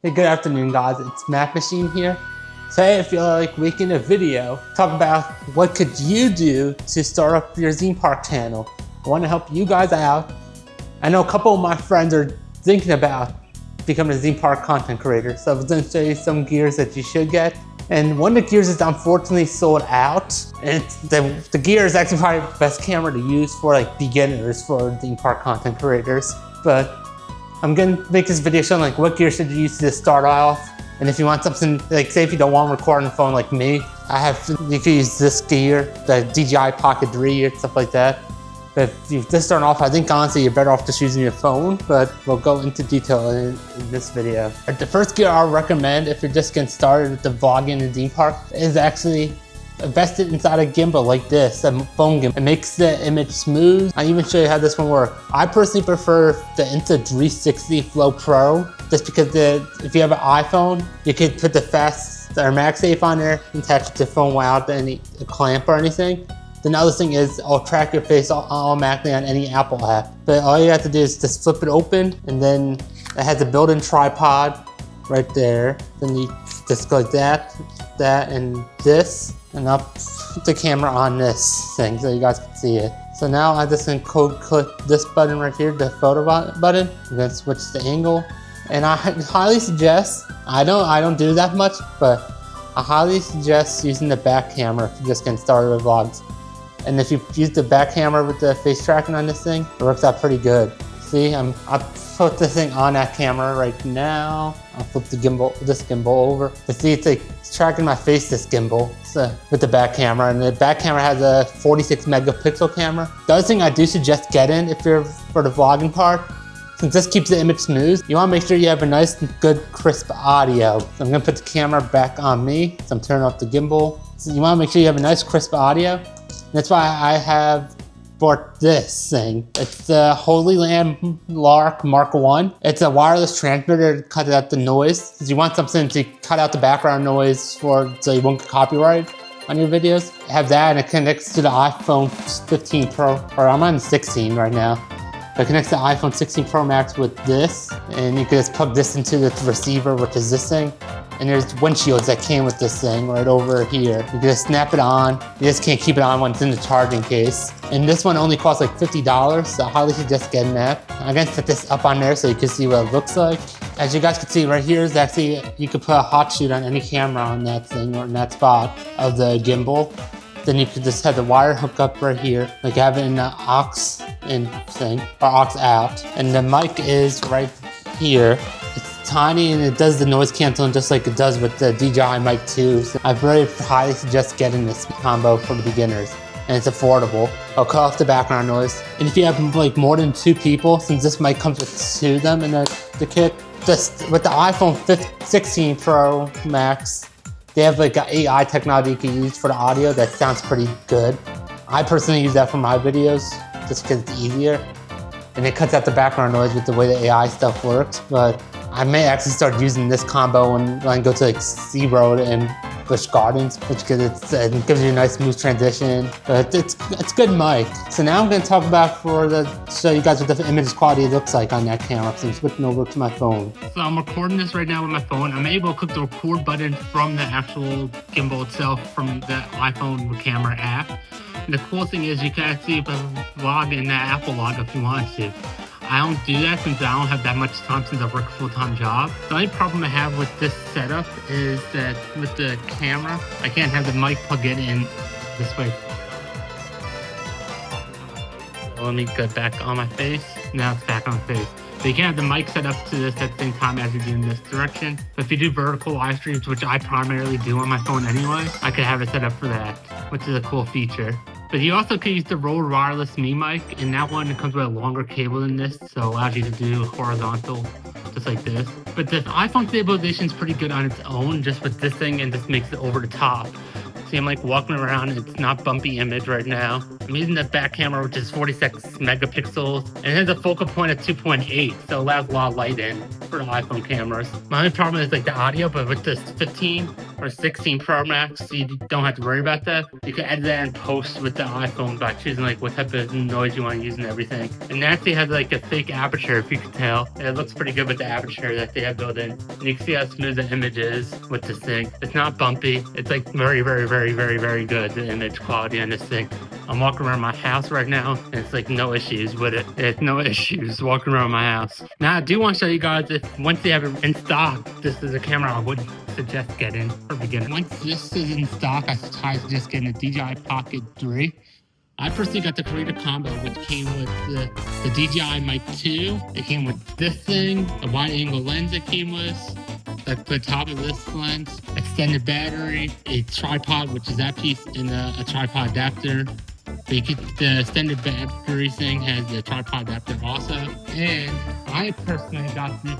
Hey, good afternoon guys, it's Mac Machine here. Today I feel like making a video, talk about what could you do to start up your theme park channel. I want to help you guys out. I know a couple of my friends are thinking about becoming a theme park content creator, so I was going to show you some gears that you should get. And one of the gears is unfortunately sold out. And the gear is actually probably the best camera to use for like beginners, for theme park content creators. But I'm gonna make this video showing like what gear should you use to start off. And if you want something, like say if you don't want to record on the phone like me, you can use this gear, the DJI Pocket 3 or stuff like that. But if you're just starting off, I think honestly you're better off just using your phone, but we'll go into detail in this video. The first gear I'll recommend if you're just getting started with the vlogging in the theme park is actually invested inside a gimbal like this, a phone gimbal. It makes the image smooth. I'll even show you how this one works. I personally prefer the Insta360 Flow Pro, just because if you have an iPhone, you could put the fast or MagSafe on there and attach it to the phone without any clamp or anything. Then the other thing is it'll track your face automatically on any Apple app. But all you have to do is just flip it open, and then it has a built-in tripod right there. Then you just go like that, and this. And I'll put the camera on this thing so you guys can see it. So now I'm just gonna click this button right here, the photo button. I'm gonna switch the angle. And I highly suggest, I don't do that much, but I highly suggest using the back camera if you're just getting started with vlogs. And if you use the back camera with the face tracking on this thing, it works out pretty good. See, I put this thing on that camera right now. I'll flip this gimbal over. But see, it's like tracking my face, this gimbal, with the back camera. And the back camera has a 46 megapixel camera. The other thing I do suggest getting if you're for the vlogging part, since this keeps the image smooth, you wanna make sure you have a nice, good, crisp audio. So I'm gonna put the camera back on me. So I'm turning off the gimbal. So you wanna make sure you have a nice, crisp audio. And that's why I have bought this thing. It's the Holy Land Lark Mark 1. It's a wireless transmitter to cut out the noise. Because you want something to cut out the background noise so you won't get copyright on your videos. Have that, and it connects to the iPhone 15 Pro, or I'm on 16 right now. It connects to the iPhone 16 Pro Max with this, and you can just plug this into the receiver, which is this thing. And there's windshields that came with this thing right over here. You can just snap it on. You just can't keep it on when it's in the charging case. And this one only costs like $50, so I highly suggest getting that. I'm gonna set this up on there so you can see what it looks like. As you guys can see right here is actually, you could put a hot shoot on any camera on that thing or in that spot of the gimbal. Then you could just have the wire hook up right here, like have it in the aux in thing, or aux out. And the mic is right here. Tiny, and it does the noise canceling just like it does with the DJI Mic 2. So I very highly suggest getting this combo for the beginners, and it's affordable. I'll cut off the background noise. And if you have like more than 2 people, since this mic comes with 2 of them in the kit, just with the iPhone 16 Pro Max, they have like an AI technology you can use for the audio that sounds pretty good. I personally use that for my videos just because it's easier, and it cuts out the background noise with the way the AI stuff works. But I may actually start using this combo when I go to like SeaWorld and Busch Gardens, which it gives you a nice smooth transition. But it's good mic. So now I'm going to talk about show you guys what the image quality looks like on that camera. So I'm switching over to my phone. So I'm recording this right now with my phone. I'm able to click the record button from the actual gimbal itself from the iPhone camera app. And the cool thing is you can actually vlog in the Apple log if you want to. I don't do that since I don't have that much time since I work a full-time job. The only problem I have with this setup is that with the camera, I can't have the mic plug it in this way. Let me get back on my face. Now it's back on my face. So you can't have the mic set up to this at the same time as you do in this direction. But if you do vertical live streams, which I primarily do on my phone anyway, I could have it set up for that, which is a cool feature. But you also can use the Rode Wireless Me mic, and that one comes with a longer cable than this, so it allows you to do horizontal, just like this. But the iPhone stabilization is pretty good on its own, just with this thing, and just makes it over the top. See, I'm like walking around, it's not bumpy image right now. I'm using the back camera, which is 46 megapixels, and it has a focal point of 2.8, so it allows a lot of light in for the iPhone cameras. My only problem is like the audio, but with this 15, or 16 Pro Max, so you don't have to worry about that. You can edit that and post with the iPhone by choosing like what type of noise you want to use and everything. And it actually has like a fake aperture, if you can tell. And it looks pretty good with the aperture that they have built in. And you can see how smooth the image is with this thing. It's not bumpy. It's like very, very, very, very, very good, the image quality on this thing. I'm walking around my house right now, and it's like no issues with it. It's no issues walking around my house. Now, I do want to show you guys, if once they have it in stock, this is a camera I would suggest getting for beginners. Once this is in stock, I suggest getting a DJI Pocket 3. I personally got the Creator Combo, which came with the DJI Mic 2. It came with this thing, a wide angle lens it came with, like the top of this lens, extended battery, a tripod, which is that piece, and a tripod adapter. So you get the extended battery thing, has the tripod adapter also. And I personally got this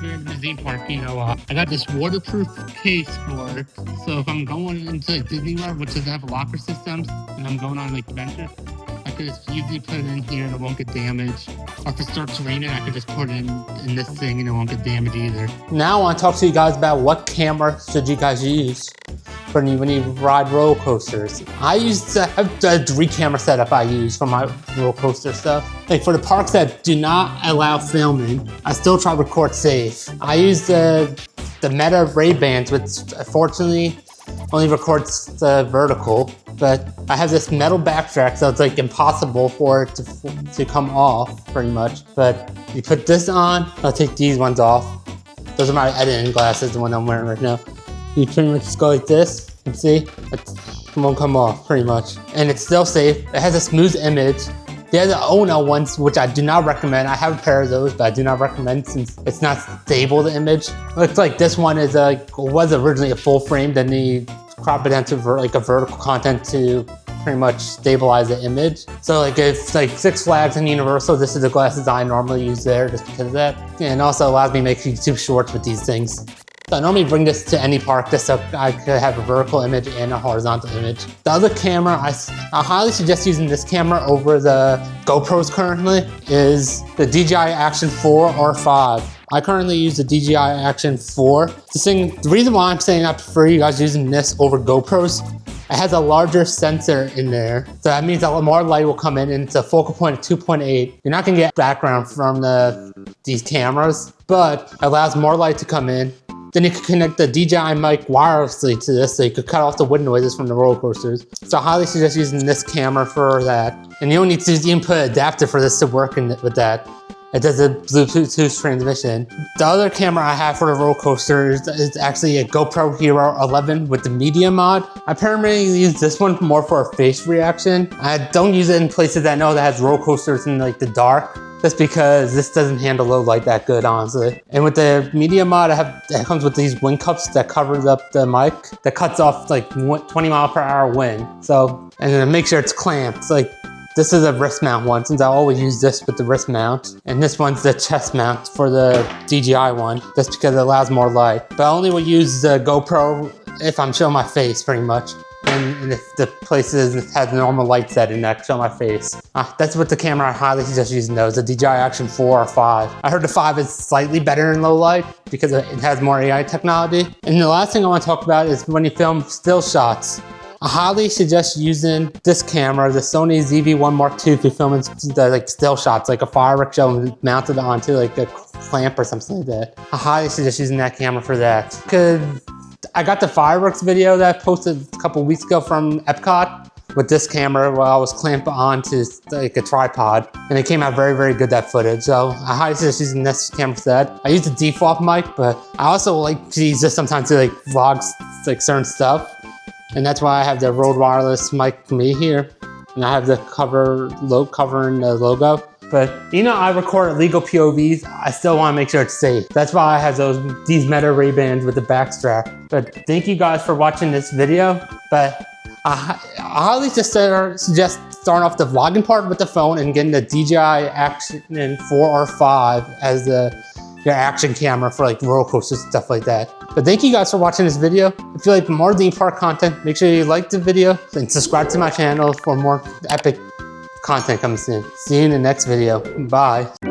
here in the museum park, you know, I got this waterproof case for it. So if I'm going into like Disney World, which doesn't have locker systems, and I'm going on like adventure, I could just easily put it in here and it won't get damaged. Or if it starts raining, I could just put it in this thing and it won't get damaged either. Now I want to talk to you guys about what camera should you guys use when you ride roller coasters. I have a 3 camera setup I use for my roller coaster stuff. Like for the parks that do not allow filming, I still try to record safe. I use the Meta Ray-Bans, which fortunately only records the vertical, but I have this metal backtrack, so it's like impossible for it to come off pretty much. But you put this on, I'll take these ones off. Those are my editing glasses, the one I'm wearing right now. You pretty much just go like this, and see, it won't come off pretty much. And it's still safe. It has a smooth image. There's the Ono ones, which I do not recommend. I have a pair of those, but I do not recommend since it's not stable, the image. Looks like this one is was originally a full frame, then they crop it into like a vertical content to pretty much stabilize the image. So like if like Six Flags and Universal, this is the glasses I normally use there just because of that. And also allows me to make YouTube shorts with these things. So I normally bring this to any park just so I could have a vertical image and a horizontal image. The other camera, I highly suggest using this camera over the GoPros currently, is the DJI Action 4 or 5. I currently use the DJI Action 4. The reason why I'm saying I prefer you guys using this over GoPros, it has a larger sensor in there. So that means a lot more light will come in, and it's a focal point of 2.8. You're not gonna get background from these cameras, but it allows more light to come in. Then you can connect the DJI mic wirelessly to this, so you could cut off the wind noises from the roller coasters. So I highly suggest using this camera for that. And you don't need to input an adapter for this to work with that. It does a Bluetooth transmission. The other camera I have for the roller coaster is actually a GoPro Hero 11 with the media mod. I primarily use this one more for a face reaction. I don't use it in places that I know that has roller coasters in like the dark, just because this doesn't handle low light that good, honestly. And with the media mod, it comes with these wind cups that covers up the mic, that cuts off like 20 mile per hour wind. So, and then make sure it's clamped. Like, this is a wrist mount one, since I always use this with the wrist mount. And this one's the chest mount for the DJI one, just because it allows more light. But I only will use the GoPro if I'm showing my face, pretty much. And if the places has normal light setting that show my face. That's what the camera I highly suggest using those, the DJI Action 4 or 5. I heard the 5 is slightly better in low light because it has more AI technology. And the last thing I want to talk about is when you film still shots. I highly suggest using this camera, the Sony ZV-1 Mark II, if you're filming the still shots, like a fireworks show mounted onto like a clamp or something like that. I highly suggest using that camera for that. Because I got the fireworks video that I posted a couple weeks ago from Epcot with this camera while I was clamped onto like a tripod, and it came out very, very good, that footage. So I highly suggest using this camera for that. I use the default mic, but I also like to use this sometimes to like vlog like certain stuff. And that's why I have the Rode wireless mic for me here. And I have the covering the logo. But you know, I record illegal POVs. I still want to make sure it's safe. That's why I have these Meta Ray-Bans with the back strap. But thank you guys for watching this video. But I highly just suggest starting off the vlogging part with the phone and getting the DJI Action 4 or 5 as your action camera for like roller coasters and stuff like that. But thank you guys for watching this video. If you like more theme park content, make sure you like the video and subscribe to my channel for more epic content coming soon. See you in the next video. Bye.